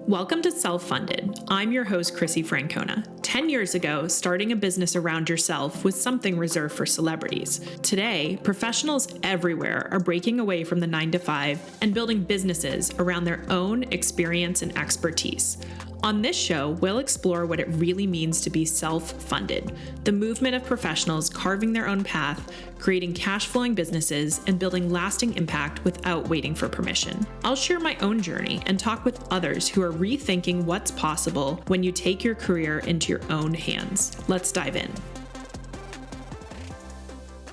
Welcome to Self-Funded. I'm your host, Chrissie Francona. 10 years ago, starting a business around yourself was something reserved for celebrities. Today, professionals everywhere are breaking away from the 9-to-5 and building businesses around their own experience and expertise. On this show, we'll explore what it really means to be self-funded, the movement of professionals carving their own path, creating cash-flowing businesses, and building lasting impact without waiting for permission. I'll share my own journey and talk with others who are rethinking what's possible when you take your career into your own hands. Let's dive in.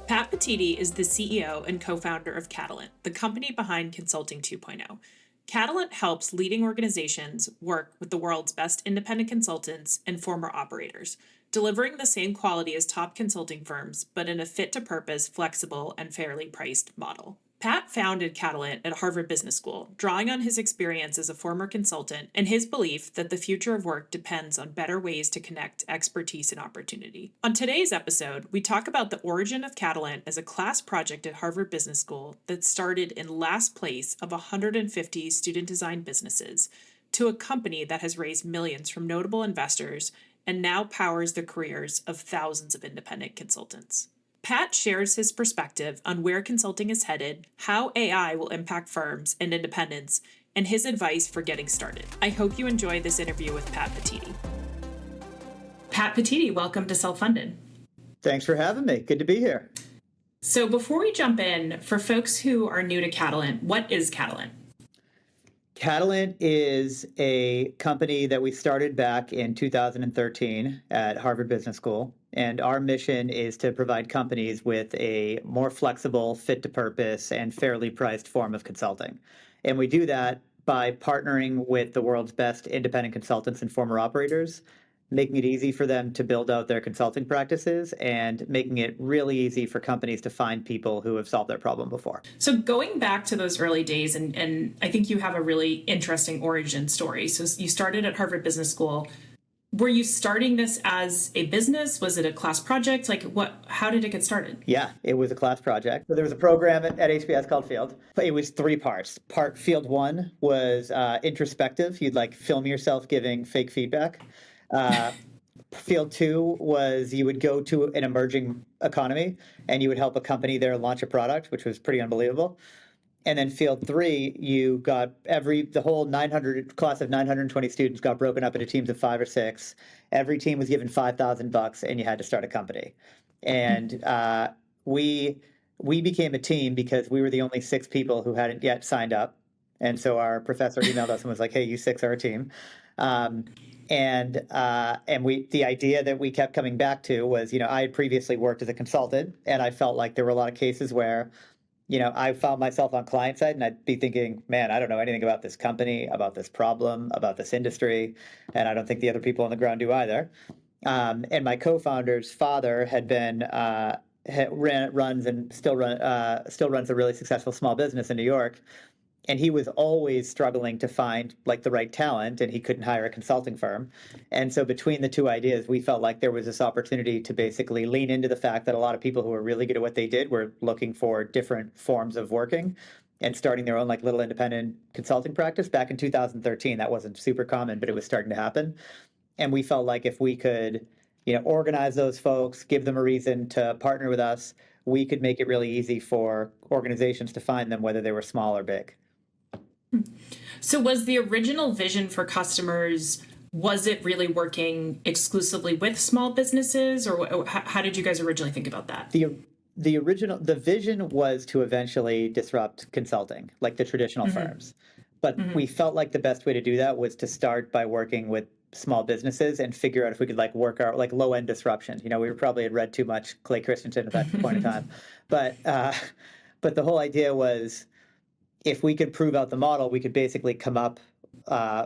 Pat Petitti is the CEO and co-founder of Catalynt, the company behind Consulting 2.0. Catalynt helps leading organizations work with the world's best independent consultants and former operators, delivering the same quality as top consulting firms, but in a fit-to-purpose, flexible, and fairly priced model. Pat founded Catalynt at Harvard Business School, drawing on his experience as a former consultant and his belief that the future of work depends on better ways to connect expertise and opportunity. On today's episode, we talk about the origin of Catalynt as a class project at Harvard Business School that started in last place of 150 student-designed businesses to a company that has raised millions from notable investors and now powers the careers of thousands of independent consultants. Pat shares his perspective on where consulting is headed, how AI will impact firms and independents, and his advice for getting started. I hope you enjoy this interview with Pat Petitti. Pat Petitti, welcome to Self-Funded. Thanks for having me. Good to be here. So before we jump in, for folks who are new to Catalynt, what is Catalynt? Catalynt is a company that we started back in 2013 at Harvard Business School. And our mission is to provide companies with a more flexible, fit-to-purpose, and fairly priced form of consulting. And we do that by partnering with the world's best independent consultants and former operators, making it easy for them to build out their consulting practices and making it really easy for companies to find people who have solved their problem before. So going back to those early days, and I think you have a really interesting origin story. So you started at Harvard Business School. Were you starting this as a business? Was it a class project? How did it get started? Yeah, it was a class project. So there was a program at HBS called Field. It was 3 parts. Field 1 was introspective. You'd film yourself giving fake feedback. Field 2 was you would go to an emerging economy and you would help a company there launch a product, which was pretty unbelievable. And then Field 3, you got the whole 900 class of 920 students got broken up into teams of 5 or 6. Every team was given $5,000 and you had to start a company. And we became a team because we were the only 6 people who hadn't yet signed up. And so our professor emailed us and was like, "Hey, you 6 are a team." And the idea that we kept coming back to was, I had previously worked as a consultant, and I felt like there were a lot of cases where I found myself on client side and I'd be thinking, man, I don't know anything about this company, about this problem, about this industry. And I don't think the other people on the ground do either. And my co-founder's father had been, runs a really successful small business in New York. And he was always struggling to find the right talent, and he couldn't hire a consulting firm. And so between the 2 ideas, we felt like there was this opportunity to basically lean into the fact that a lot of people who were really good at what they did were looking for different forms of working and starting their own little independent consulting practice. Back in 2013, that wasn't super common, but it was starting to happen. And we felt like if we could, organize those folks, give them a reason to partner with us, we could make it really easy for organizations to find them, whether they were small or big. So was the original vision for customers, was it really working exclusively with small businesses, or how did you guys originally think about that? The vision was to eventually disrupt consulting, like the traditional firms. But we felt like the best way to do that was to start by working with small businesses and figure out if we could work our low-end disruption. We probably had read too much Clay Christensen at that point in time. But the whole idea was, if we could prove out the model, we could basically come up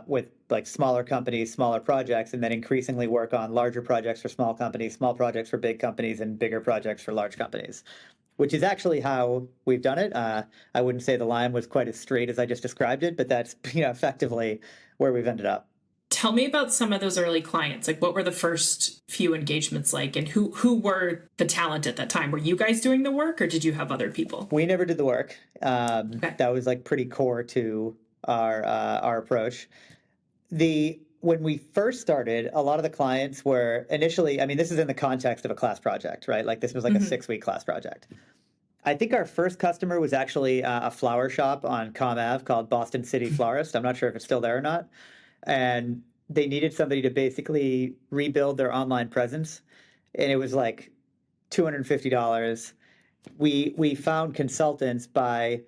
with smaller companies, smaller projects, and then increasingly work on larger projects for small companies, small projects for big companies, and bigger projects for large companies, which is actually how we've done it. I wouldn't say the line was quite as straight as I just described it, but that's effectively where we've ended up. Tell me about some of those early clients. What were the first few engagements like, and who were the talent at that time? Were you guys doing the work, or did you have other people? We never did the work. Okay. That was pretty core to our approach. When we first started, a lot of the clients were initially, I mean, this is in the context of a class project, right? Like this was like a 6-week class project. I think our first customer was actually a flower shop on Com Ave called Boston City Florist. I'm not sure if it's still there or not. And they needed somebody to basically rebuild their online presence. And it was like $250. We found consultants by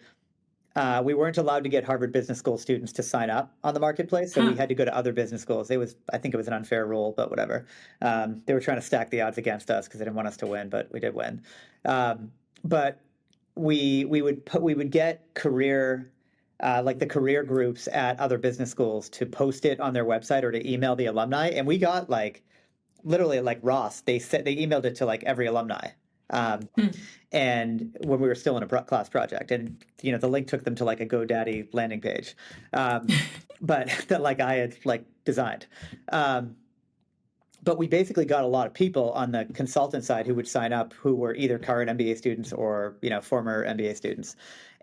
we weren't allowed to get Harvard Business School students to sign up on the marketplace, so we had to go to other business schools. I think it was an unfair rule, but whatever. They were trying to stack the odds against us because they didn't want us to win, but we did win. But we would get career like the career groups at other business schools to post it on their website or to email the alumni, and we got like literally like Ross. They emailed it to like every alumni. And when we were still in a class project, and the link took them to like a GoDaddy landing page, but that like I had like designed. But we basically got a lot of people on the consultant side who would sign up, who were either current MBA students or former MBA students,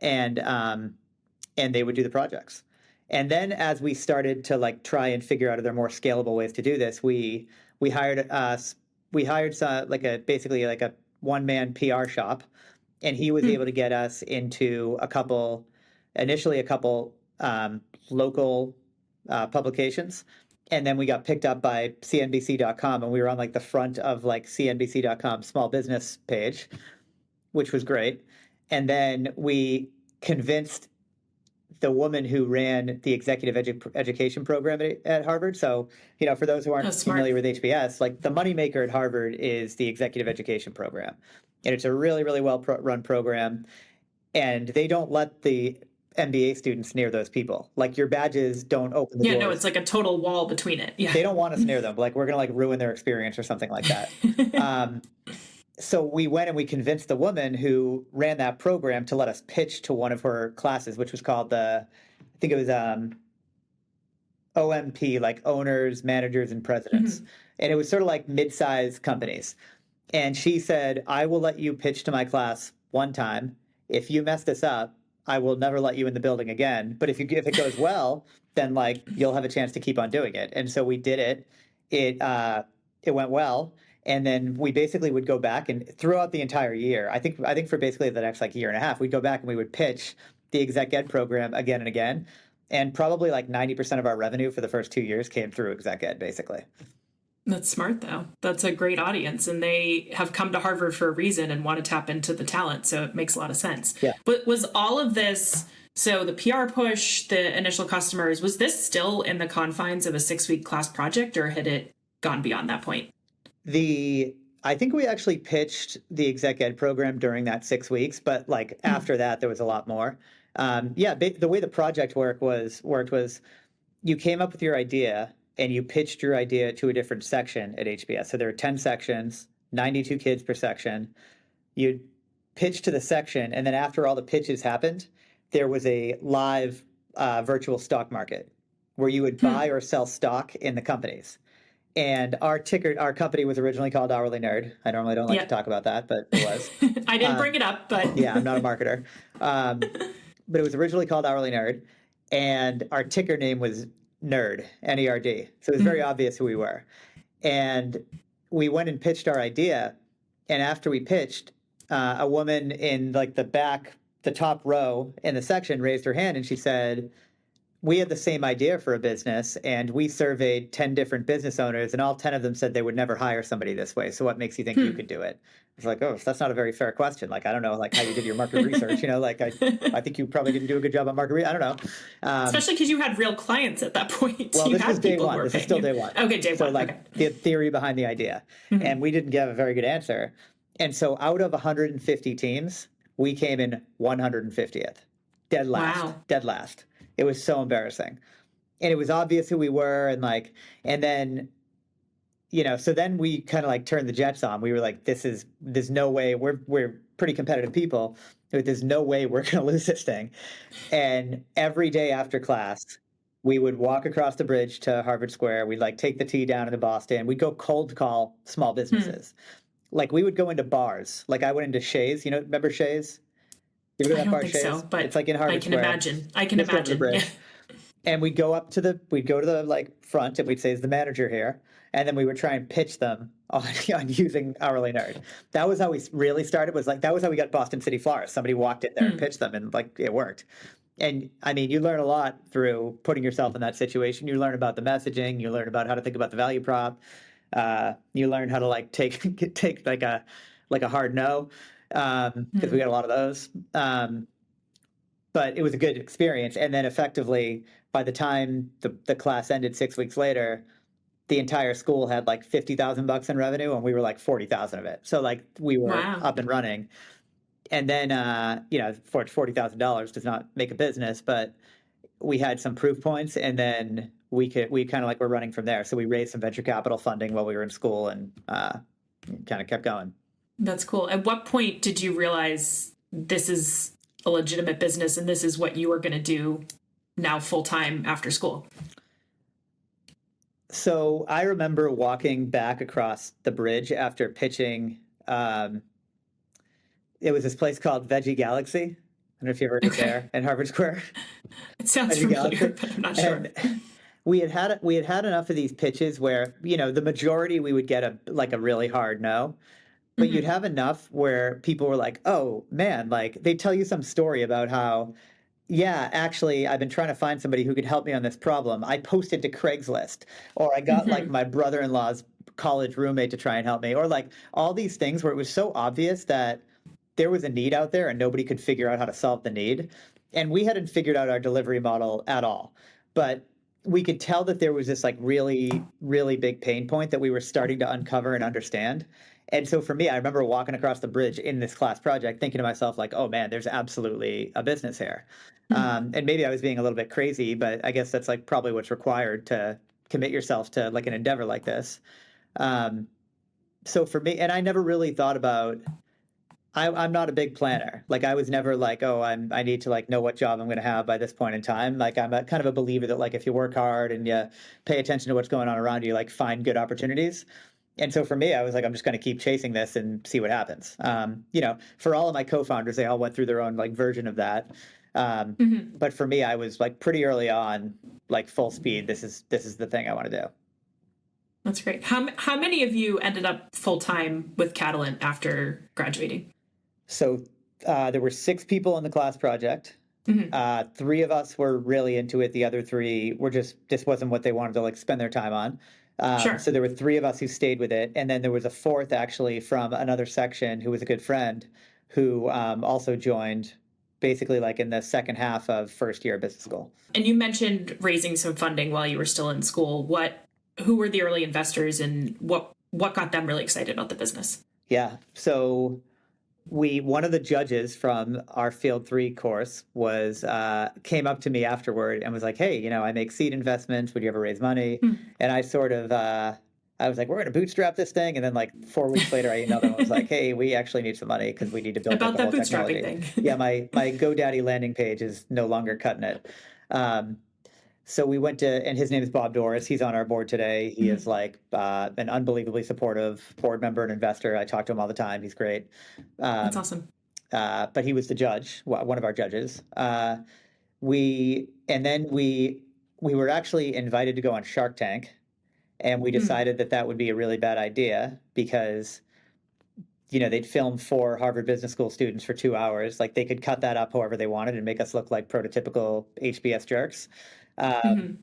and they would do the projects. And then as we started to like try and figure out other more scalable ways to do this, we hired basically like a one-man PR shop, and he was able to get us into initially a couple local publications, and then we got picked up by CNBC.com, and we were on like the front of like CNBC.com small business page, which was great. And then we convinced the woman who ran the executive education program at Harvard. So, for those who aren't familiar with HBS, like the moneymaker at Harvard is the executive education program. And it's a really, really well run program. And they don't let the MBA students near those people. Like your badges don't open the doors. Yeah, no, it's like a total wall between it. Yeah. They don't want us near them. Like we're going to like ruin their experience or something like that. So we went and we convinced the woman who ran that program to let us pitch to one of her classes, which was called I think it was OMP, like owners, managers, and presidents. And it was sort of like mid-sized companies. And she said, I will let you pitch to my class one time. If you mess this up, I will never let you in the building again. But if it goes well, then like you'll have a chance to keep on doing it. And so we did it. It went well. And then we basically would go back, and throughout the entire year, I think for basically the next like year and a half, we'd go back and we would pitch the exec ed program again and again. And probably like 90% of our revenue for the first 2 years came through exec ed, basically. That's smart, though. That's a great audience, and they have come to Harvard for a reason and want to tap into the talent. So it makes a lot of sense. Yeah. But was all of this, so the PR push, the initial customers, was this still in the confines of a 6-week class project, or had it gone beyond that point? I think we actually pitched the exec ed program during that 6 weeks, but like after that, there was a lot more. The way the project worked was you came up with your idea and you pitched your idea to a different section at HBS. So there are 10 sections, 92 kids per section. You'd pitch to the section, and then after all the pitches happened, there was a live virtual stock market where you would buy or sell stock in the companies. And our company was originally called Hourly Nerd. I normally don't like to talk about that, but it was. I didn't bring it up, but yeah, I'm not a marketer. But it was originally called Hourly Nerd, and our ticker name was Nerd, N-E-R-D. So it was very obvious who we were. And we went and pitched our idea, and after we pitched, a woman in like the top row in the section raised her hand, and she said, we had the same idea for a business, and we surveyed 10 different business owners, and all 10 of them said they would never hire somebody this way. So what makes you think you could do it? It's like, oh, that's not a very fair question. Like, I don't know, like how you did your market research, like I think you probably didn't do a good job on market research. I don't know. Especially because you had real clients at that point. Well, this was day one. This is still day one. Okay, day one. So like the theory behind the idea. And we didn't give a very good answer. And so out of 150 teams, we came in 150th. Dead last. Wow. Dead last. It was so embarrassing. And it was obvious who we were. And then, so then we kind of like turned the jets on. We were like, there's no way, we're pretty competitive people. There's no way we're going to lose this thing. And every day after class, we would walk across the bridge to Harvard Square. We'd like take the T down into Boston. We'd go cold call small businesses. Like we would go into bars. Like I went into Shays, remember Shays? You ever go to that bar, Shays? So, but it's like in Harvard I can Square. imagine. I can imagine. Yeah. And we'd go to the like front and we'd say, is the manager here? And then we would try and pitch them on using Hourly Nerd. That was how we really started, that was how we got Boston City Flowers. Somebody walked in there and pitched them and like it worked. And I mean, you learn a lot through putting yourself in that situation. You learn about the messaging, you learn about how to think about the value prop. You learn how to like take like a hard no, because we got a lot of those. But it was a good experience. And then effectively, by the time the class ended 6 weeks later, the entire school had like $50,000 in revenue, and we were like 40,000 of it. So like we were up and running. And then for $40,000 does not make a business, but we had some proof points, and then we kind of like were running from there. So we raised some venture capital funding while we were in school, and kind of kept going. That's cool. At what point did you realize this is a legitimate business and this is what you were going to do now full time after school? So I remember walking back across the bridge after pitching. It was this place called Veggie Galaxy. I don't know if you ever heard it there in Harvard Square. It sounds familiar, but I'm not sure. And we had enough of these pitches where, the majority we would get a really hard no. But you'd have enough where people were like, oh man, like they tell you some story about how, yeah, actually, I've been trying to find somebody who could help me on this problem. I posted to Craigslist, or I got like my brother-in-law's college roommate to try and help me, or like all these things where it was so obvious that there was a need out there and nobody could figure out how to solve the need. And we hadn't figured out our delivery model at all. But we could tell that there was this like really, really big pain point that we were starting to uncover and understand. And so for me, I remember walking across the bridge in this class project thinking to myself, like, oh man, there's absolutely a business here. And maybe I was being a little bit crazy, but I guess that's like probably what's required to commit yourself to like an endeavor like this. So for me, and I never really thought about, I'm not a big planner. Like I was never like, oh, I need to like know what job I'm going to have by this point in time. Like I'm kind of a believer that like if you work hard and you pay attention to what's going on around you, like find good opportunities. And so for me, I was like, I'm just going to keep chasing this and see what happens. For all of my co-founders, they all went through their own like version of that. But for me, I was like pretty early on, like full speed. This is the thing I want to do. That's great. How many of you ended up full time with Catalan after graduating? So there were 6 people in the class project. 3 of us were really into it. The other 3 were this wasn't what they wanted to like spend their time on. Sure. So there were 3 of us who stayed with it. And then there was a 4th actually from another section who was a good friend who also joined basically like in the second half of first year of business school. And you mentioned raising some funding while you were still in school. Who were the early investors and what got them really excited about the business? Yeah. So one of the judges from our Field 3 course came up to me afterward and was like, hey, I make seed investments. Would you ever raise money? And I sort of, I was like, we're going to bootstrap this thing. And then like 4 weeks later, I emailed them and was like, hey, we actually need some money because we need to build about the whole that bootstrapping technology. thing. Yeah, my GoDaddy landing page is no longer cutting it. So we went to, and his name is Bob Doris. He's on our board today. He is like an unbelievably supportive board member and investor. I talk to him all the time. He's great. That's awesome. But he was the judge, one of our judges. We were actually invited to go on Shark Tank, and we decided that would be a really bad idea because they'd film 4 Harvard Business School students for 2 hours. Like they could cut that up however they wanted and make us look like prototypical HBS jerks.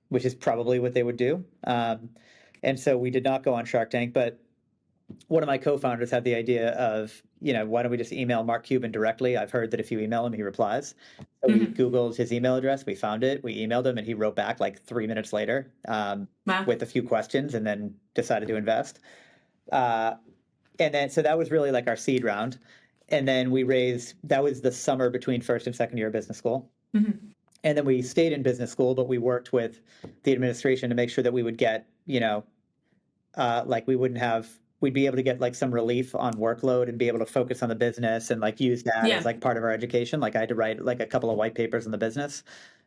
Which is probably what they would do. And so we did not go on Shark Tank, but one of my co-founders had the idea of, why don't we just email Mark Cuban directly? I've heard that if you email him, he replies. So we Googled his email address, we found it, we emailed him, and he wrote back like 3 minutes later with a few questions and then decided to invest. So that was really like our seed round. And then that was the summer between first and second year of business school. And then we stayed in business school, but we worked with the administration to make sure that we would get, we'd be able to get like some relief on workload and be able to focus on the business and like use that as like part of our education. Like I had to write like a couple of white papers on the business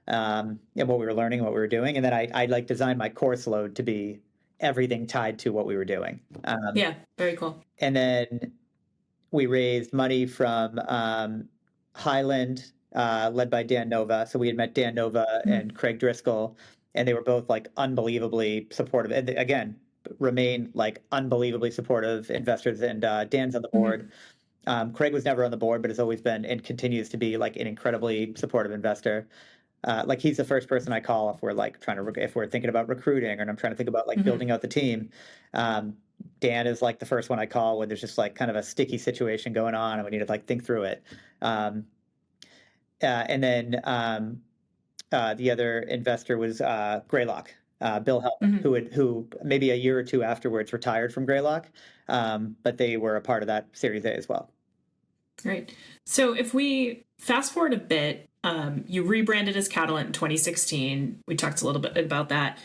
and what we were learning, what we were doing. And then I like designed my course load to be everything tied to what we were doing. Very cool. And then we raised money from Highland led by Dan Nova. So we had met Dan Nova and Craig Driscoll, and they were both like unbelievably supportive. And again, remain like unbelievably supportive investors. And Dan's on the board. Craig was never on the board, but has always been and continues to be like an incredibly supportive investor. Like he's the first person I call if we're like if we're thinking about recruiting, and I'm trying to think about like building out the team. Dan is like the first one I call when there's just like kind of a sticky situation going on and we need to like think through it. And then the other investor was Greylock, Bill Hellman, who maybe a year or two afterwards retired from Greylock, but they were a part of that Series A as well. Great. So if we fast forward a bit, you rebranded as Catalant in 2016. We talked a little bit about that.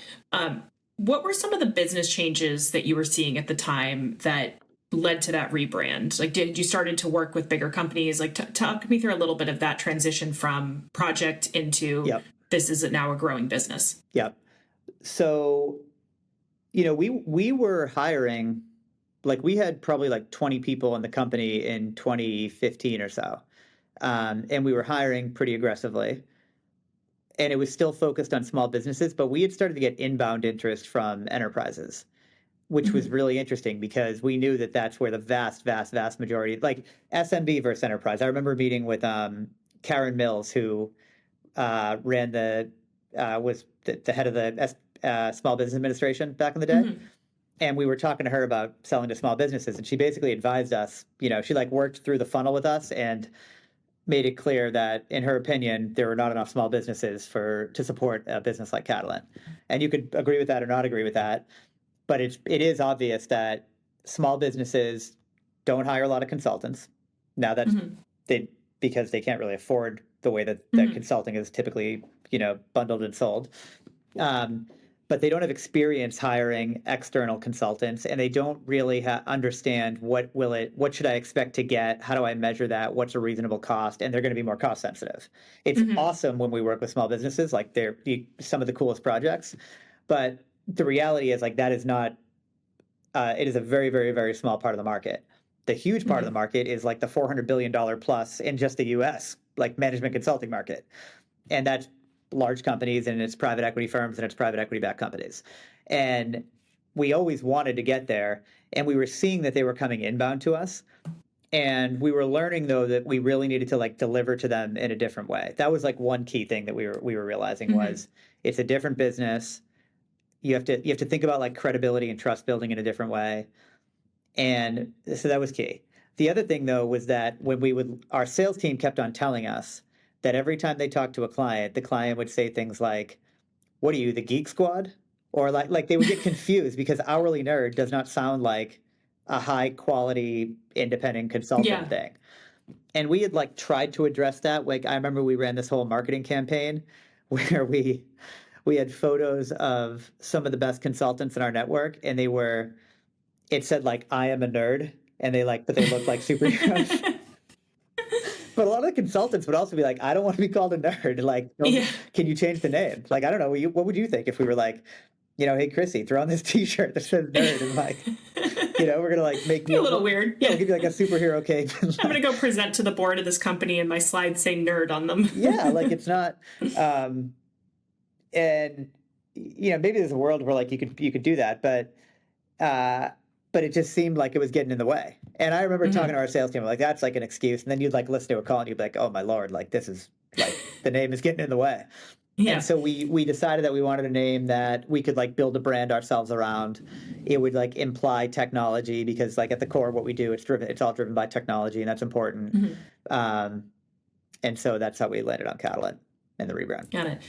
What were some of the business changes that you were seeing at the time that led to that rebrand? Like, did you started to work with bigger companies? Like, talk me through a little bit of that transition from project into this is now a growing business. Yep. So, we were hiring, like we had probably like 20 people in the company in 2015 or so. And we were hiring pretty aggressively. And it was still focused on small businesses, but we had started to get inbound interest from enterprises, which was really interesting because we knew that that's where the vast majority, like SMB versus enterprise. I remember meeting with Karen Mills, who was the head of the Small Business Administration back in the day. And we were talking to her about selling to small businesses, and she basically advised us, she like worked through the funnel with us and made it clear that, in her opinion, there were not enough small businesses to support a business like Catalan. And you could agree with that or not agree with that, but it is obvious that small businesses don't hire a lot of consultants. Now that's because they can't really afford the way that consulting is typically, bundled and sold. But they don't have experience hiring external consultants, and they don't really understand what should I expect to get? How do I measure that? What's a reasonable cost? And they're going to be more cost sensitive. It's awesome when we work with small businesses, like they're some of the coolest projects. But the reality is like that is not, it is a very, very, very small part of the market. The huge part of the market is like the $400 billion plus in just the US, like management consulting market. And that's large companies and it's private equity firms and it's private equity backed companies. And we always wanted to get there, and we were seeing that they were coming inbound to us. And we were learning though that we really needed to like deliver to them in a different way. That was like one key thing that we were realizing was it's a different business. You have to think about like credibility and trust building in a different way. And so that was key. The other thing though was that when our sales team kept on telling us that every time they talked to a client, the client would say things like, "What are you, the Geek Squad?" Or like they would get confused because hourly nerd does not sound like a high quality independent consultant thing. And we had like tried to address that. Like I remember we ran this whole marketing campaign where we had photos of some of the best consultants in our network, and it said like, "I am a nerd," and but they looked like superheroes. But a lot of the consultants would also be like, "I don't want to be called a nerd. Like, can you change the name?" Like, I don't know. What would you think if we were like, "Hey, Chrissie, throw on this T-shirt that says nerd," and like, we're gonna like make you a little weird. Yeah, we'll give you like a superhero cape. I'm gonna go present to the board of this company, and my slides say nerd on them. Yeah, like it's not. And maybe there's a world where like you could do that, but it just seemed like it was getting in the way. And I remember talking to our sales team, like, that's like an excuse. And then you'd like listen to a call and you'd be like, "Oh my Lord, like this is like the name is getting in the way." Yeah. And so we decided that we wanted a name that we could like build a brand ourselves around. It would like imply technology because like at the core of what we do, it's all driven by technology, and that's important. And so that's how we landed on Catalynt and the rebrand. Got it.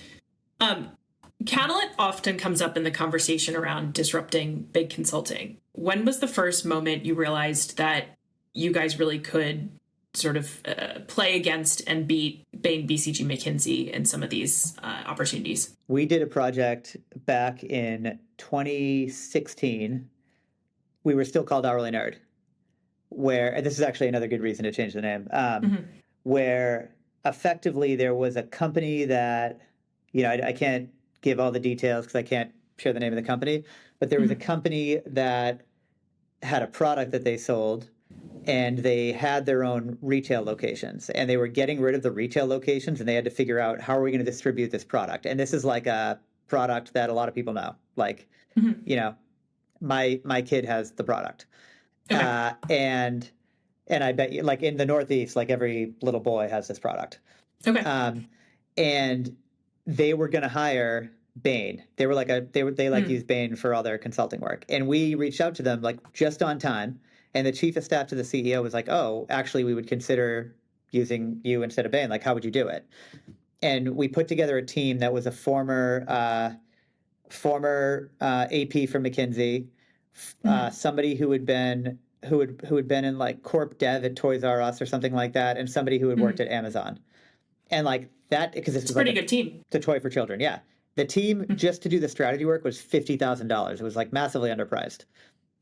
Catalynt often comes up in the conversation around disrupting big consulting. When was the first moment you realized that you guys really could sort of play against and beat Bain, BCG, McKinsey in some of these opportunities? We did a project back in 2016. We were still called Hourly Nerd, and this is actually another good reason to change the name, where effectively there was a company that, I can't give all the details because I can't share the name of the company, but there was a company that had a product that they sold and they had their own retail locations, and they were getting rid of the retail locations, and they had to figure out, how are we going to distribute this product? And this is like a product that a lot of people know. Like, Mhm. you know, my kid has the product. Okay. And I bet you, like in the Northeast, like every little boy has this product. Okay. And they were going to hire Bain. They were like they like to use Bain for all their consulting work. And we reached out to them like just on time. And the chief of staff to the CEO was like, "Oh, actually, we would consider using you instead of Bain. Like, how would you do it?" And we put together a team that was a former AP from McKinsey, somebody who had been in like corp dev at Toys R Us or something like that, and somebody who had worked at Amazon. And like that, because this It's was a like pretty good team. the toy for children. Yeah. The team just to do the strategy work was $50,000. It was like massively underpriced.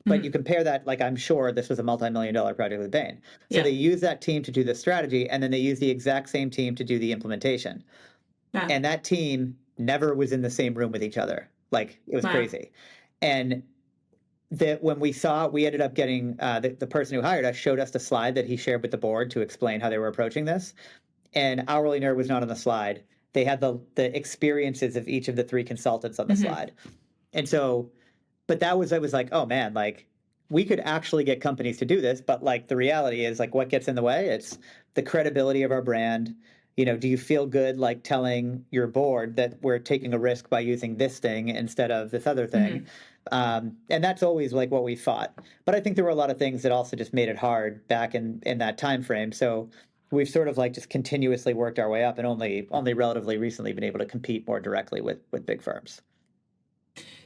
But you compare that, like, I'm sure this was a multi-million-dollar project with Bain. So Yeah. they use that team to do the strategy, and then they use the exact same team to do the implementation. Yeah. And that team never was in the same room with each other. Like, it was Wow. crazy. And that when we ended up getting the person who hired us showed us the slide that he shared with the board to explain how they were approaching this. And Hourly Nerd was not on the slide. They had the experiences of each of the three consultants on the slide. And so, but I was like, oh man, like we could actually get companies to do this, but like the reality is like what gets in the way? It's the credibility of our brand. You know, do you feel good like telling your board that we're taking a risk by using this thing instead of this other thing? And that's always like what we fought. But I think there were a lot of things that also just made it hard back in that time frame. So we've sort of like just continuously worked our way up, and only relatively recently been able to compete more directly with big firms.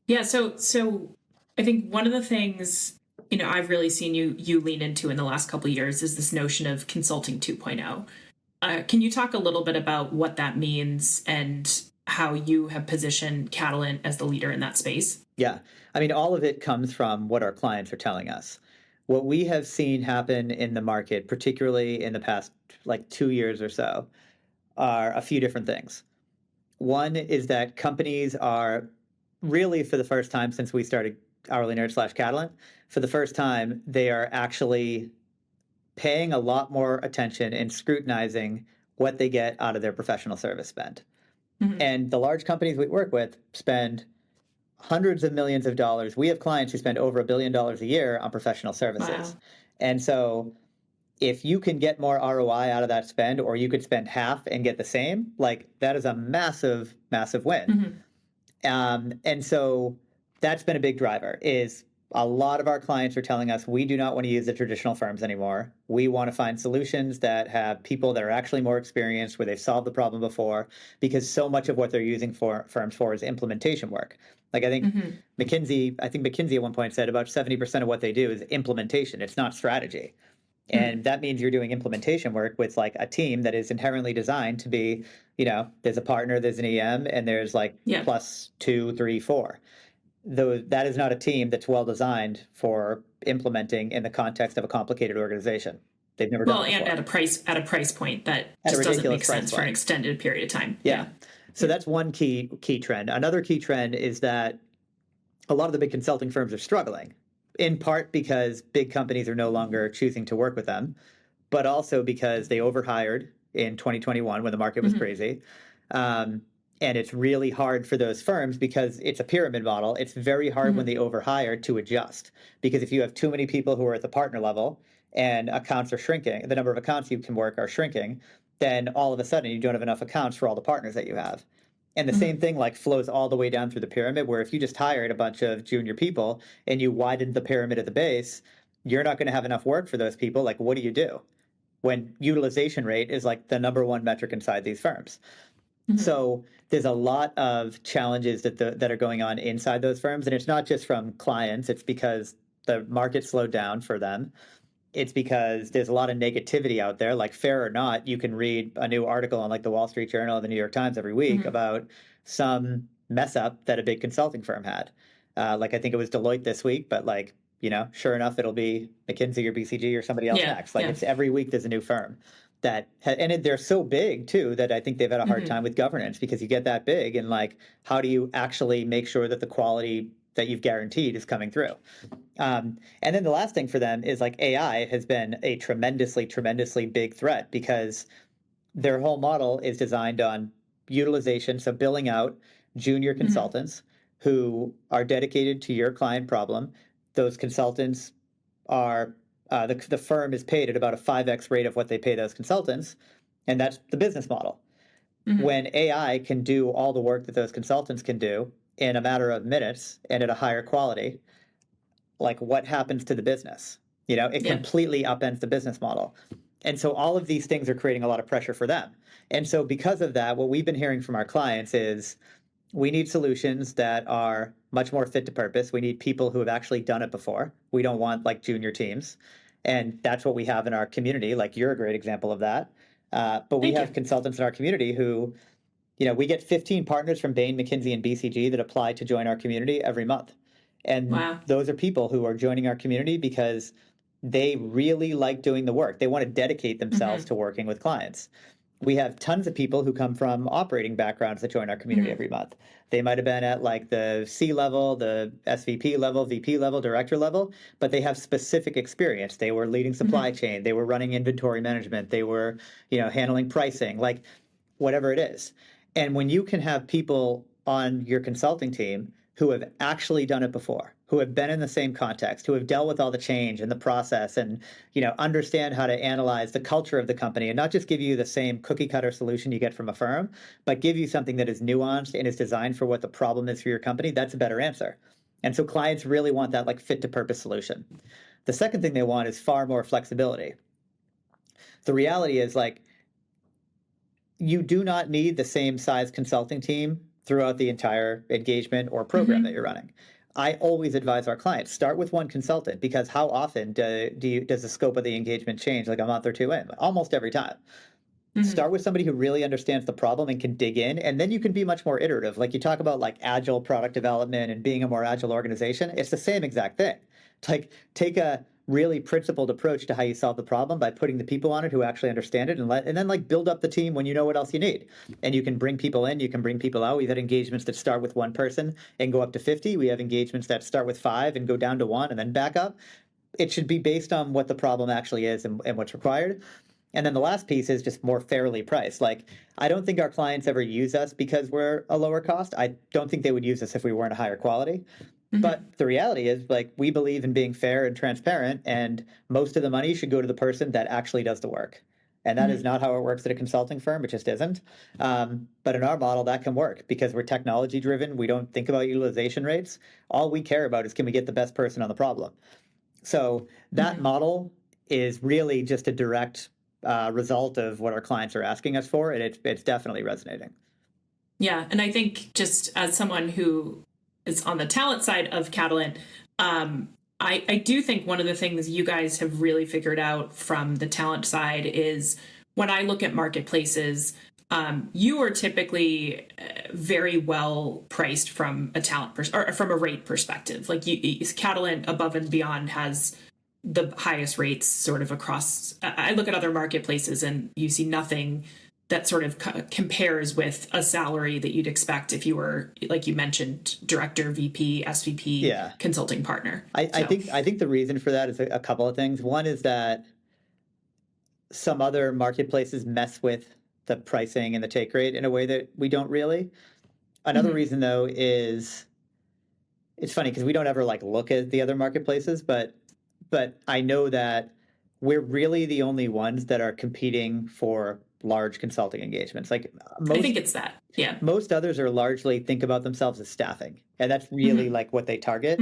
Yeah. So I think one of the things, I've really seen you lean into in the last couple of years is this notion of consulting 2.0. Can you talk a little bit about what that means and how you have positioned Catalan as the leader in that space? Yeah. I mean, all of it comes from what our clients are telling us. What we have seen happen in the market, particularly in the past like 2 years or so, are a few different things. One is that companies are really, for the first time since we started Hourly Nerd / Catalant, for the first time, they are actually paying a lot more attention and scrutinizing what they get out of their professional service spend. And the large companies we work with spend hundreds of millions of dollars. We have clients who spend over $1 billion a year on professional services. Wow. And so if you can get more ROI out of that spend, or you could spend half and get the same, like that is a massive, massive win. And so that's been a big driver. Is a lot of our clients are telling us we do not want to use the traditional firms anymore. We want to find solutions that have people that are actually more experienced, where they've solved the problem before, because so much of what they're using firms for is implementation work. Like I think McKinsey at one point said about 70% of what they do is implementation. It's not strategy. And that means you're doing implementation work with like a team that is inherently designed to be, there's a partner, there's an EM, and there's like plus 2, 3, 4. Though that is not a team that's well designed for implementing in the context of a complicated organization. They've never done it before. And at a price point that At a just doesn't make ridiculous price sense for an point. extended period of time. Yeah. So that's one key trend. Another key trend is that a lot of the big consulting firms are struggling, in part because big companies are no longer choosing to work with them, but also because they overhired in 2021 when the market was crazy. And it's really hard for those firms because it's a pyramid model. It's very hard when they overhire to adjust, because if you have too many people who are at the partner level and accounts are shrinking, the number of accounts you can work are shrinking, then all of a sudden you don't have enough accounts for all the partners that you have. And the same thing like flows all the way down through the pyramid, where if you just hired a bunch of junior people and you widened the pyramid at the base, you're not going to have enough work for those people. Like, what do you do when utilization rate is like the number one metric inside these firms? So there's a lot of challenges that are going on inside those firms. And it's not just from clients. It's because the market slowed down for them. It's because there's a lot of negativity out there. Like, fair or not, you can read a new article on like the Wall Street Journal or the New York Times every week about some mess up that a big consulting firm had. Like I think it was Deloitte this week, but like, sure enough, it'll be McKinsey or BCG or somebody else next. Like it's every week there's a new firm they're so big too that I think they've had a hard time with governance, because you get that big and like, how do you actually make sure that the quality that you've guaranteed is coming through. And then the last thing for them is like AI has been a tremendously big threat because their whole model is designed on utilization, so billing out junior consultants who are dedicated to your client problem. Those consultants are the firm is paid at about a 5x rate of what they pay those consultants, and that's the business model. When AI can do all the work that those consultants can do in a matter of minutes and at a higher quality, like what happens to the business? It completely upends the business model. And so all of these things are creating a lot of pressure for them. And so because of that, what we've been hearing from our clients is we need solutions that are much more fit to purpose. We need people who have actually done it before. We don't want like junior teams. And that's what we have in our community. Like you're a great example of that. But we have consultants in our community who, we get 15 partners from Bain, McKinsey, and BCG that apply to join our community every month. And those are people who are joining our community because they really like doing the work. They want to dedicate themselves to working with clients. We have tons of people who come from operating backgrounds that join our community every month. They might have been at like the C level, the SVP level, VP level, director level, but they have specific experience. They were leading supply chain. They were running inventory management. They were, handling pricing, like whatever it is. And when you can have people on your consulting team who have actually done it before, who have been in the same context, who have dealt with all the change and the process and, understand how to analyze the culture of the company and not just give you the same cookie cutter solution you get from a firm, but give you something that is nuanced and is designed for what the problem is for your company, that's a better answer. And so clients really want that like fit to purpose solution. The second thing they want is far more flexibility. The reality is like, you do not need the same size consulting team throughout the entire engagement or program that you're running. I always advise our clients, start with one consultant, because how often does the scope of the engagement change like a month or two in? Almost every time. Start with somebody who really understands the problem and can dig in, and then you can be much more iterative. Like you talk about like agile product development and being a more agile organization, it's the same exact thing. It's like take a really principled approach to how you solve the problem by putting the people on it who actually understand it, and then like build up the team when you know what else you need. And you can bring people in, you can bring people out. We've had engagements that start with one person and go up to 50. We have engagements that start with 5 and go down to 1 and then back up. It should be based on what the problem actually is and what's required. And then the last piece is just more fairly priced. Like, I don't think our clients ever use us because we're a lower cost. I don't think they would use us if we weren't a higher quality. But the reality is, like, we believe in being fair and transparent, and most of the money should go to the person that actually does the work. And that is not how it works at a consulting firm. It just isn't. But in our model, that can work because we're technology driven. We don't think about utilization rates. All we care about is can we get the best person on the problem. So that model is really just a direct result of what our clients are asking us for, and it's definitely resonating. Yeah, and I think just as someone who is on the talent side of Catalan, I do think one of the things you guys have really figured out from the talent side is when I look at marketplaces, you are typically very well priced from a talent or from a rate perspective. Like Catalan above and beyond has the highest rates sort of across. I look at other marketplaces and you see nothing that sort of compares with a salary that you'd expect if you were, like you mentioned, director, VP, SVP, consulting partner. I think the reason for that is a couple of things. One is that some other marketplaces mess with the pricing and the take rate in a way that we don't really. Another reason, though, is it's funny because we don't ever like look at the other marketplaces, but I know that we're really the only ones that are competing for large consulting engagements. Like I think it's that. Yeah. Most others are largely think about themselves as staffing, and that's really like what they target.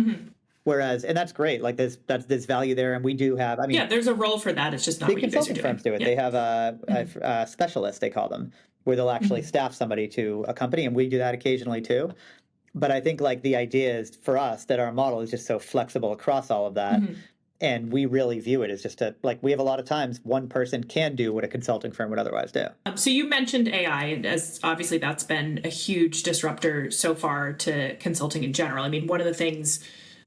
Whereas, and that's great. Like there's value there, and we do have. I mean, there's a role for that. It's just not big what you guys are consulting doing. firms do it. They have a specialist, they call them, where they'll actually staff somebody to a company, and we do that occasionally too. But I think like the idea is for us that our model is just so flexible across all of that. And we really view it as just we have a lot of times one person can do what a consulting firm would otherwise do. So you mentioned AI, as obviously that's been a huge disruptor so far to consulting in general. I mean, one of the things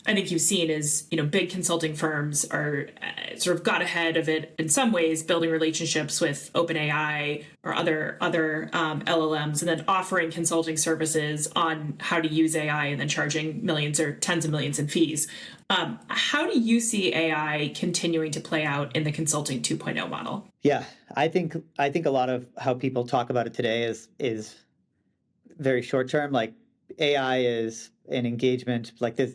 I think you've seen is, big consulting firms are sort of got ahead of it in some ways, building relationships with OpenAI or other LLMs, and then offering consulting services on how to use AI, and then charging millions or tens of millions in fees. How do you see AI continuing to play out in the consulting 2.0 model? Yeah, I think a lot of how people talk about it today is very short term. Like AI is an engagement like this.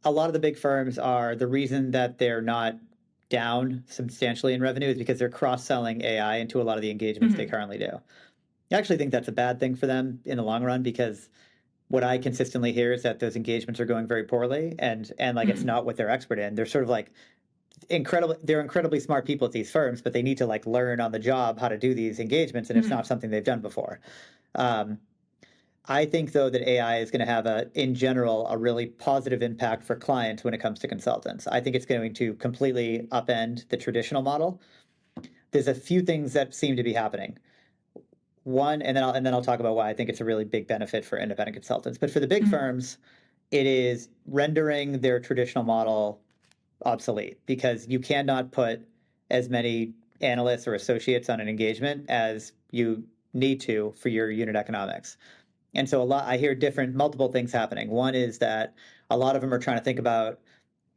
A lot of the big firms are the reason that they're not down substantially in revenue is because they're cross-selling AI into a lot of the engagements they currently do. I actually think that's a bad thing for them in the long run, because what I consistently hear is that those engagements are going very poorly, and like it's not what they're expert in. They're sort of like they're incredibly smart people at these firms, but they need to like learn on the job how to do these engagements, and it's not something they've done before. I think, though, that AI is going to have in general, a really positive impact for clients when it comes to consultants. I think it's going to completely upend the traditional model. There's a few things that seem to be happening. One, and then I'll talk about why I think it's a really big benefit for independent consultants. But for the big firms, it is rendering their traditional model obsolete, because you cannot put as many analysts or associates on an engagement as you need to for your unit economics. And so I hear multiple things happening. One is that a lot of them are trying to think about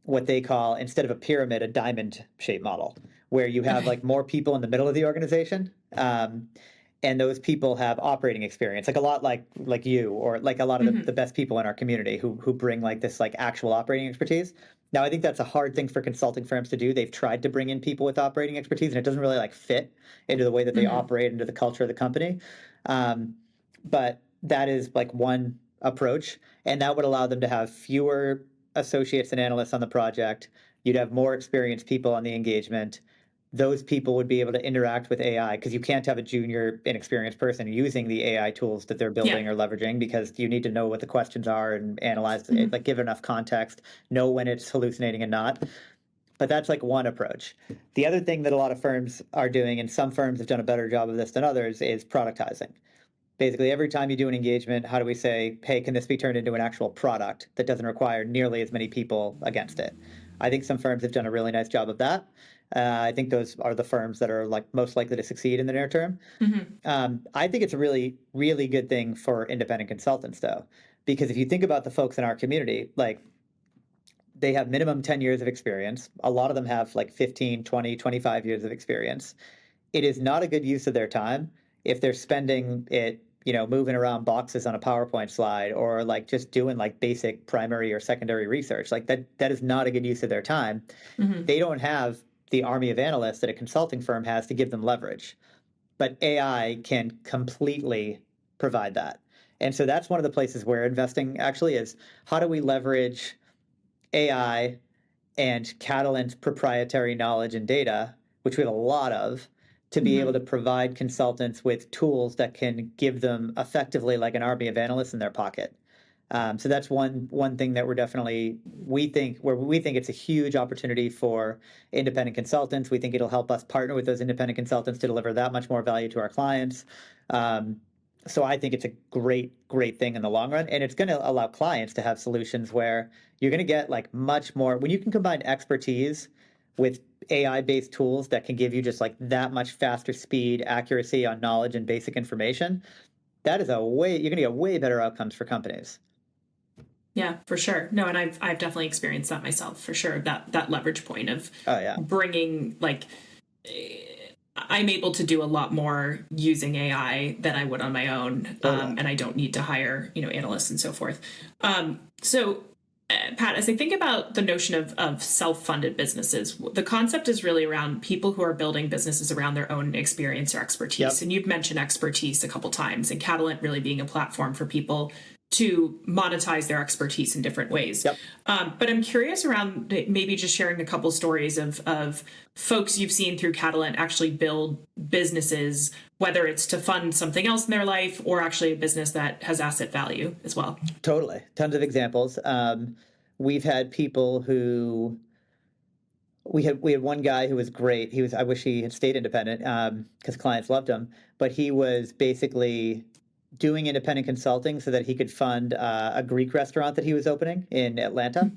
what they call, instead of a pyramid, a diamond-shaped model, where you have like more people in the middle of the organization, and those people have operating experience, like a lot like you, or like a lot of the best people in our community who bring like this like actual operating expertise. Now, I think that's a hard thing for consulting firms to do. They've tried to bring in people with operating expertise, and it doesn't really like fit into the way that they operate, into the culture of the company. But that is like one approach, and that would allow them to have fewer associates and analysts on the project. You'd have more experienced people on the engagement. Those people would be able to interact with AI, because you can't have a junior, inexperienced person using the AI tools that they're building or leveraging, because you need to know what the questions are and analyze it, like give enough context, know when it's hallucinating and not. But that's like one approach. The other thing that a lot of firms are doing, and some firms have done a better job of this than others, is productizing. Basically, every time you do an engagement, how do we say, hey, can this be turned into an actual product that doesn't require nearly as many people against it? I think some firms have done a really nice job of that. I think those are the firms that are like most likely to succeed in the near term. I think it's a really, really good thing for independent consultants, though, because if you think about the folks in our community, like they have minimum 10 years of experience. A lot of them have like 15, 20, 25 years of experience. It is not a good use of their time if they're spending it, moving around boxes on a PowerPoint slide, or like just doing like basic primary or secondary research. Like that is not a good use of their time. They don't have the army of analysts that a consulting firm has to give them leverage, but AI can completely provide that. And so that's one of the places where investing actually is. How do we leverage AI and Catalant's proprietary knowledge and data, which we have a lot of, to be able to provide consultants with tools that can give them effectively like an army of analysts in their pocket. So that's one thing that we think it's a huge opportunity for independent consultants. We think it'll help us partner with those independent consultants to deliver that much more value to our clients. So I think it's a great thing in the long run, and it's going to allow clients to have solutions where you're going to get like much more when you can combine expertise with AI-based tools that can give you just like that much faster speed, accuracy on knowledge and basic information. That is you're going to get way better outcomes for companies. Yeah, for sure. No, and I've definitely experienced that myself, for sure. That leverage point of bringing like. I'm able to do a lot more using AI than I would on my own, and I don't need to hire analysts and so forth. So, Pat, as I think about the notion of self-funded businesses, the concept is really around people who are building businesses around their own experience or expertise. Yep. And you've mentioned expertise a couple times, and Catalynt really being a platform for people to monetize their expertise in different ways. Yep. But I'm curious around maybe just sharing a couple stories of folks you've seen through Catalynt actually build businesses, whether it's to fund something else in their life or actually a business that has asset value as well. Totally. Tons of examples. We've had people who we had one guy who was great. I wish he had stayed independent because clients loved him, but he was basically doing independent consulting so that he could fund a Greek restaurant that he was opening in Atlanta.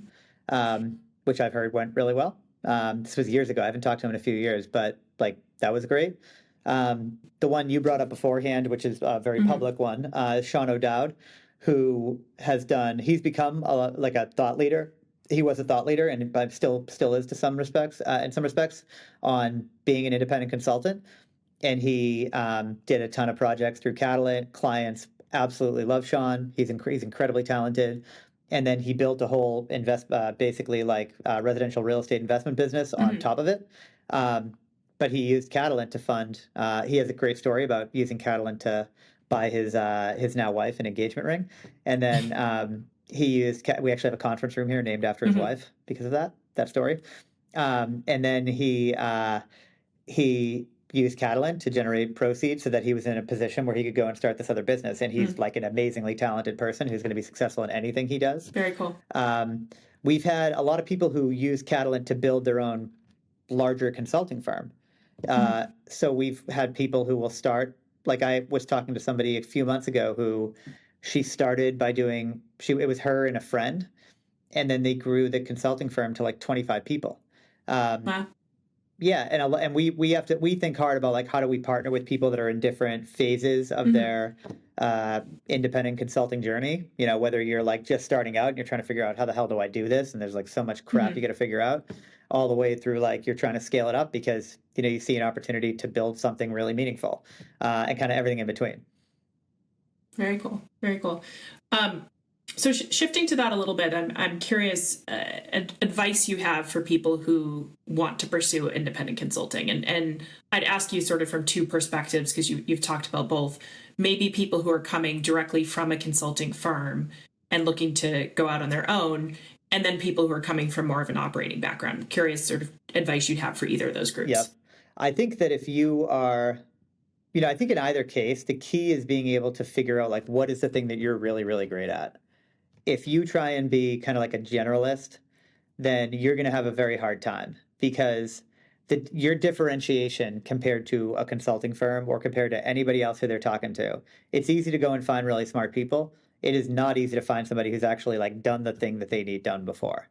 which I've heard went really well. This was years ago. I haven't talked to him in a few years, but like that was great. The one you brought up beforehand, which is a very public one, is Sean O'Dowd, who he's become like a thought leader. He was a thought leader, and but still is to some respects, in some respects, on being an independent consultant. And he did a ton of projects through Catalynt. Clients absolutely love Sean. He's incredibly talented. And then he built a whole basically like residential real estate investment business on top of it. But he used Catalynt to fund. He has a great story about using Catalynt to buy his now wife an engagement ring, and then we actually have a conference room here named after his wife because of that story. And then he used Catalan to generate proceeds so that he was in a position where he could go and start this other business. And he's like an amazingly talented person who's going to be successful in anything he does. Very cool. We've had a lot of people who use Catalan to build their own larger consulting firm. So we've had people who will start, like I was talking to somebody a few months ago who she started by it was her and a friend, and then they grew the consulting firm to like 25 people. Wow. Yeah, and we think hard about like how do we partner with people that are in different phases of their independent consulting journey. You know, whether you're like just starting out and you're trying to figure out how the hell do I do this, and there's like so much crap you got to figure out, all the way through like you're trying to scale it up because you see an opportunity to build something really meaningful, and kind of everything in between. Very cool. Very cool. So shifting to that a little bit, I'm curious advice you have for people who want to pursue independent consulting, and I'd ask you sort of from two perspectives because you've talked about both. Maybe people who are coming directly from a consulting firm and looking to go out on their own, and then people who are coming from more of an operating background. I'm curious sort of advice you'd have for either of those groups. Yeah, I think that if you are, I think in either case, the key is being able to figure out like what is the thing that you're really, really great at. If you try and be kind of like a generalist, then you're going to have a very hard time because your differentiation compared to a consulting firm or compared to anybody else who they're talking to, it's easy to go and find really smart people. It is not easy to find somebody who's actually like done the thing that they need done before.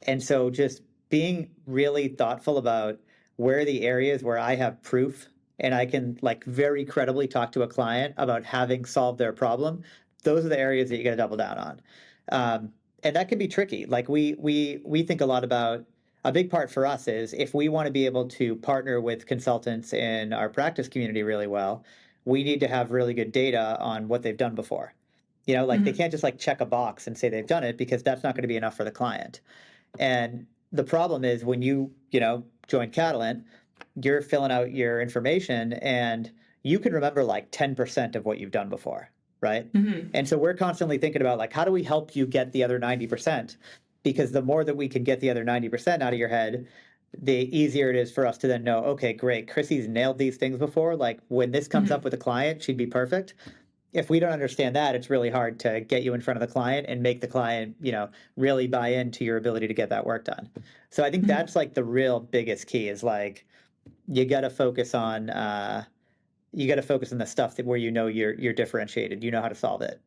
And so just being really thoughtful about where are the areas where I have proof and I can like very credibly talk to a client about having solved their problem. Those are the areas that you got to double down on. And that can be tricky. Like we think a lot about, a big part for us is if we want to be able to partner with consultants in our practice community really well, we need to have really good data on what they've done before. They can't just like check a box and say they've done it because that's not going to be enough for the client. And the problem is when you join Catalant, you're filling out your information and you can remember like 10% of what you've done before. Right. And so we're constantly thinking about like, how do we help you get the other 90%? Because the more that we can get the other 90% out of your head, the easier it is for us to then know, okay, great, Chrissie's nailed these things before. Like when this comes up with a client, she'd be perfect. If we don't understand that, it's really hard to get you in front of the client and make the client, really buy into your ability to get that work done. So I think that's like the real biggest key is like, you got to focus on, the stuff that where you're differentiated, you know how to solve it.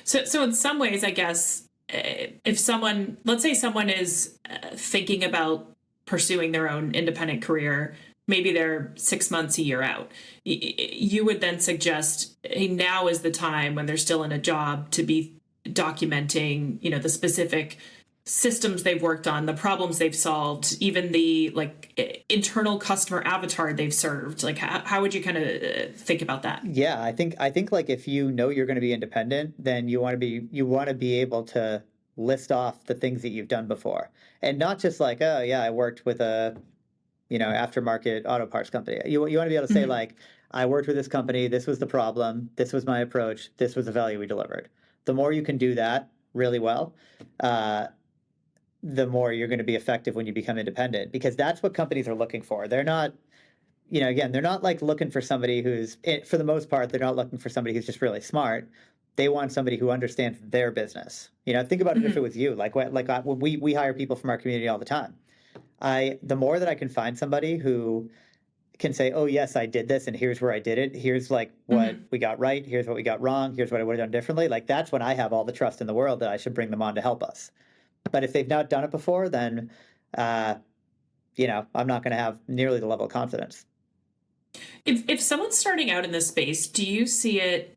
So in some ways, I guess, let's say someone is thinking about pursuing their own independent career, maybe they're 6 months, a year out, you would then suggest, hey, now is the time when they're still in a job to be documenting, the specific systems they've worked on, the problems they've solved, even the like internal customer avatar they've served. Like how would you kind of think about that? Yeah, I think like if you're going to be independent, then you want to be able to list off the things that you've done before, and not just like, oh yeah, I worked with a aftermarket auto parts company. You want to be able to say like, I worked with this company, this was the problem, this was my approach, this was the value we delivered. The more you can do that really well, the more you're going to be effective when you become independent, because that's what companies are looking for. They're not, again, they're not like looking for somebody who's, for the most part, they're not looking for somebody who's just really smart. They want somebody who understands their business. Think about it if it was you. When we hire people from our community all the time. The more that I can find somebody who can say, oh yes, I did this and here's where I did it. Here's like what we got right. Here's what we got wrong. Here's what I would have done differently. Like that's when I have all the trust in the world that I should bring them on to help us. But if they've not done it before, then, I'm not going to have nearly the level of confidence. If someone's starting out in this space, do you see it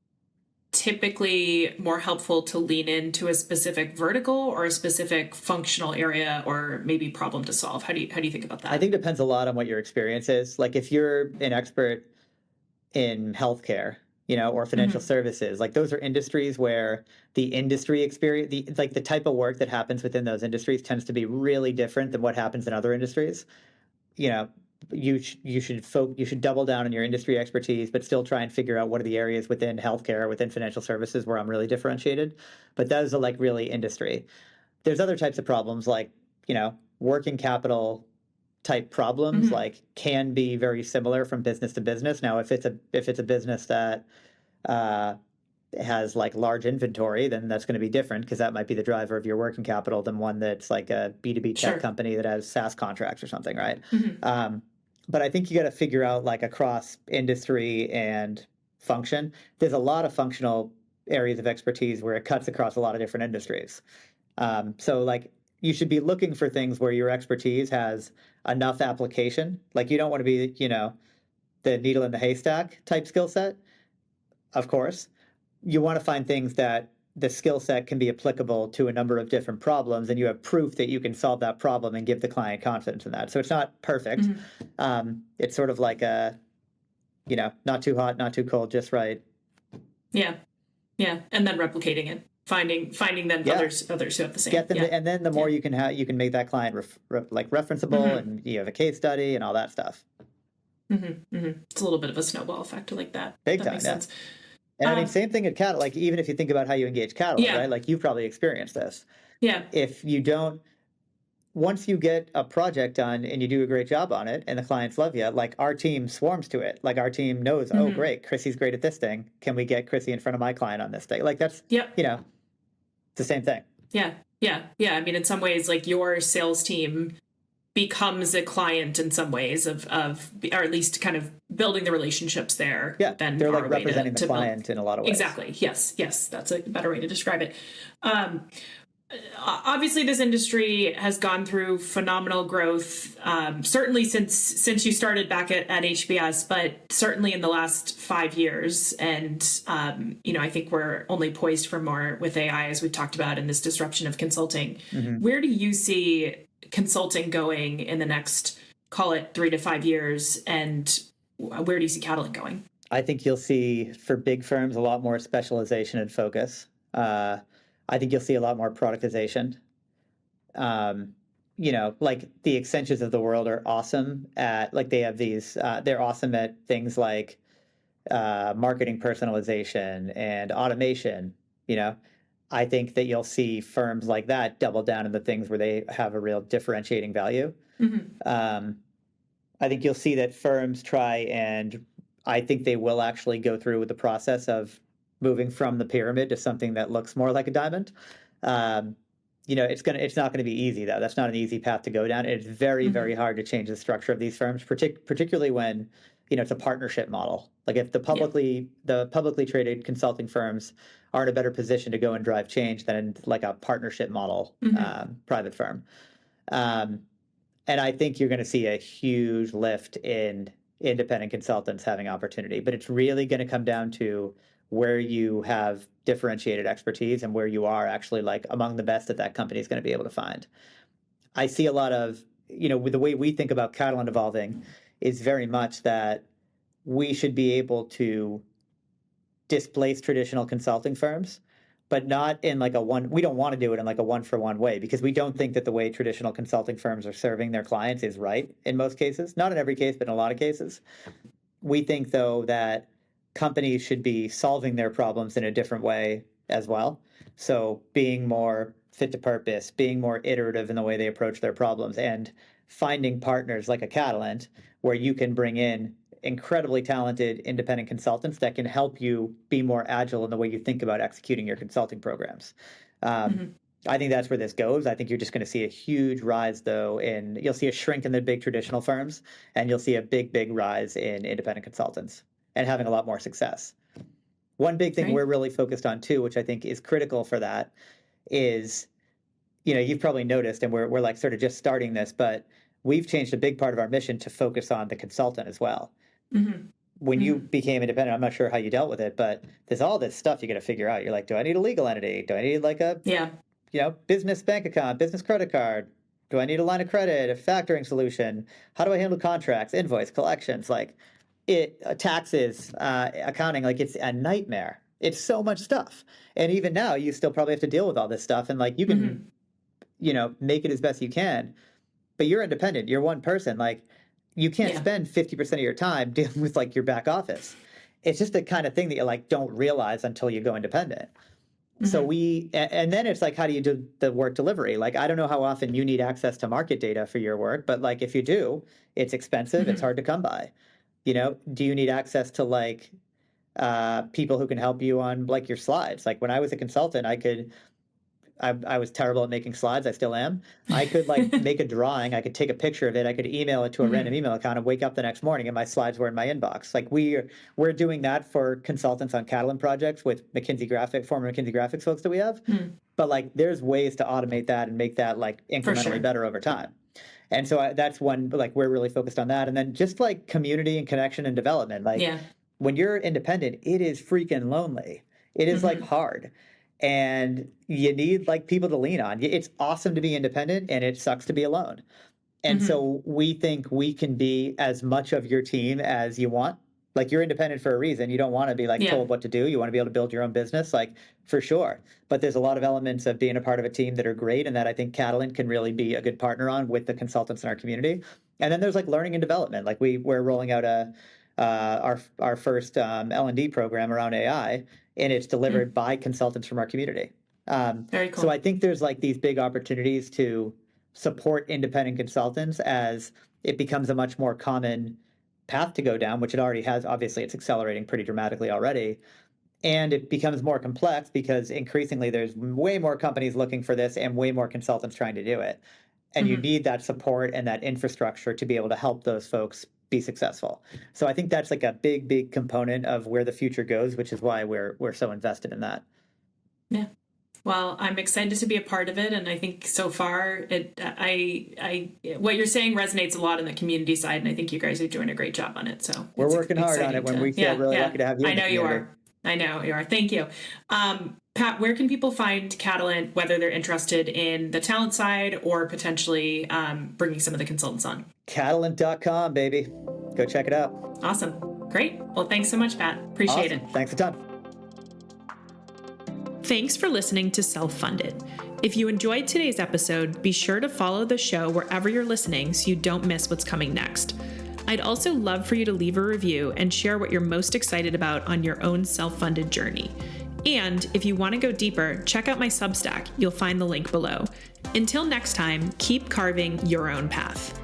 typically more helpful to lean into a specific vertical or a specific functional area or maybe problem to solve? How do you think about that? I think it depends a lot on what your experience is. Like if you're an expert in healthcare, or financial services, like those are industries where the industry experience, the type of work that happens within those industries tends to be really different than what happens in other industries. You know, you should double down on your industry expertise, but still try and figure out what are the areas within healthcare, within financial services where I'm really differentiated. But those are like really industry. There's other types of problems like, working capital type problems like can be very similar from business to business. Now, if it's a business that has like large inventory, then that's going to be different because that might be the driver of your working capital than one that's like a B2B tech Sure. company that has SaaS contracts or something, right? Mm-hmm. But I think you got to figure out like across industry and function. There's a lot of functional areas of expertise where it cuts across a lot of different industries. So like you should be looking for things where your expertise has enough application. Like you don't want to be, the needle in the haystack type skill set, of course. You want to find things that the skill set can be applicable to a number of different problems, and you have proof that you can solve that problem and give the client confidence in that. So it's not perfect. It's sort of like not too hot, not too cold, just right. Yeah. Yeah. And then replicating it. Finding then others who have the same. Get them, and then the more you can have, you can make that client referenceable, and you have a case study and all that stuff. It's a little bit of a snowball effect like that. Big that time, makes yeah. sense. And I mean, same thing at Catalan. Like even if you think about how you engage Catalan, right? Like you've probably experienced this. Yeah. If you don't, once you get a project done and you do a great job on it and the clients love you, like our team swarms to it. Like our team knows, oh, great, Chrissie's great at this thing. Can we get Chrissie in front of my client on this thing? Like that's, it's the same thing. Yeah. Yeah. Yeah. I mean, in some ways, like your sales team becomes a client in some ways of or at least kind of building the relationships there. Yeah. Then they're like representing the client in a lot of ways. Exactly. Yes. Yes. That's a better way to describe it. Obviously, this industry has gone through phenomenal growth, certainly since you started back at HBS, but certainly in the last 5 years. And, I think we're only poised for more with AI, as we've talked about, in this disruption of consulting. Where do you see consulting going in the next, call it 3 to 5 years? And where do you see Catalynt going? I think you'll see for big firms a lot more specialization and focus. I think you'll see a lot more productization. Like the Accentures of the world are awesome at, like they have these, they're awesome at things like marketing personalization and automation. I think that you'll see firms like that double down on the things where they have a real differentiating value. I think you'll see that firms try, and I think they will actually go through with the process of moving from the pyramid to something that looks more like a diamond. It's not gonna be easy though. That's not an easy path to go down. It's very, very hard to change the structure of these firms, particularly when it's a partnership model. Like if the publicly traded consulting firms are in a better position to go and drive change than like a partnership model private firm. And I think you're going to see a huge lift in independent consultants having opportunity, but it's really going to come down to where you have differentiated expertise and where you are actually like among the best that company is going to be able to find. I see a lot of, with the way we think about Catalan evolving is very much that we should be able to displace traditional consulting firms, but not in like we don't want to do it in like a one-for-one way, because we don't think that the way traditional consulting firms are serving their clients is right in most cases. Not in every case, but in a lot of cases. We think, though, that companies should be solving their problems in a different way as well. So being more fit to purpose, being more iterative in the way they approach their problems, and finding partners like a Catalynt where you can bring in incredibly talented independent consultants that can help you be more agile in the way you think about executing your consulting programs. I think that's where this goes. I think you're just going to see a huge rise, though, you'll see a shrink in the big traditional firms, and you'll see a big, big rise in independent consultants and having a lot more success. One big thing we're really focused on, too, which I think is critical for that, is you've probably noticed, and we're like sort of just starting this, but we've changed a big part of our mission to focus on the consultant as well. Mm-hmm. When you became independent, I'm not sure how you dealt with it, but there's all this stuff you got to figure out. You're like, do I need a legal entity? Do I need like a business bank account, business credit card? Do I need a line of credit, a factoring solution? How do I handle contracts, invoice collections? Like taxes, accounting, like it's a nightmare. It's so much stuff. And even now you still probably have to deal with all this stuff. And like you can, make it as best you can, but you're independent. You're one person. Like you can't spend 50% of your time dealing with like your back office. It's just the kind of thing that you like don't realize until you go independent. So and then it's like, how do you do the work delivery? Like, I don't know how often you need access to market data for your work, but like, if you do, it's expensive. It's hard to come by. Do you need access to like people who can help you on like your slides? Like when I was a consultant, I was terrible at making slides. I still am. I could like make a drawing. I could take a picture of it. I could email it to a random email account and wake up the next morning and my slides were in my inbox. Like we're doing that for consultants on Catalan projects with former McKinsey Graphics folks that we have. But like there's ways to automate that and make that like incrementally better over time. And so that's one, like we're really focused on that. And then just like community and connection and development. Like when you're independent, it is freaking lonely. It is like hard. And you need like people to lean on. It's awesome to be independent and it sucks to be alone. And so we think we can be as much of your team as you want. Like you're independent for a reason. You don't want to be like told what to do. You want to be able to build your own business, like for sure. But there's a lot of elements of being a part of a team that are great and that I think Catalynt can really be a good partner on with the consultants in our community. And then there's like learning and development. Like we're rolling out our first L&D program around AI, and it's delivered by consultants from our community. Very cool. So I think there's like these big opportunities to support independent consultants as it becomes a much more common path to go down, which it already has. Obviously, it's accelerating pretty dramatically already. And it becomes more complex because increasingly there's way more companies looking for this and way more consultants trying to do it. And you need that support and that infrastructure to be able to help those folks be successful. So I think that's like a big, big component of where the future goes, which is why we're so invested in that. Yeah. Well, I'm excited to be a part of it, and I think so far, what you're saying resonates a lot in the community side, and I think you guys are doing a great job on it. So we're working hard on it. When we feel really lucky to have you. I know you are. I know you are. Thank you, Pat. Where can people find Catalynt, whether they're interested in the talent side or potentially bringing some of the consultants on? Catalynt.com, baby. Go check it out. Awesome. Great. Well, thanks so much, Pat. Appreciate it. Thanks a ton. Thanks for listening to Self-Funded. If you enjoyed today's episode, be sure to follow the show wherever you're listening so you don't miss what's coming next. I'd also love for you to leave a review and share what you're most excited about on your own self-funded journey. And if you want to go deeper, check out my Substack. You'll find the link below. Until next time, keep carving your own path.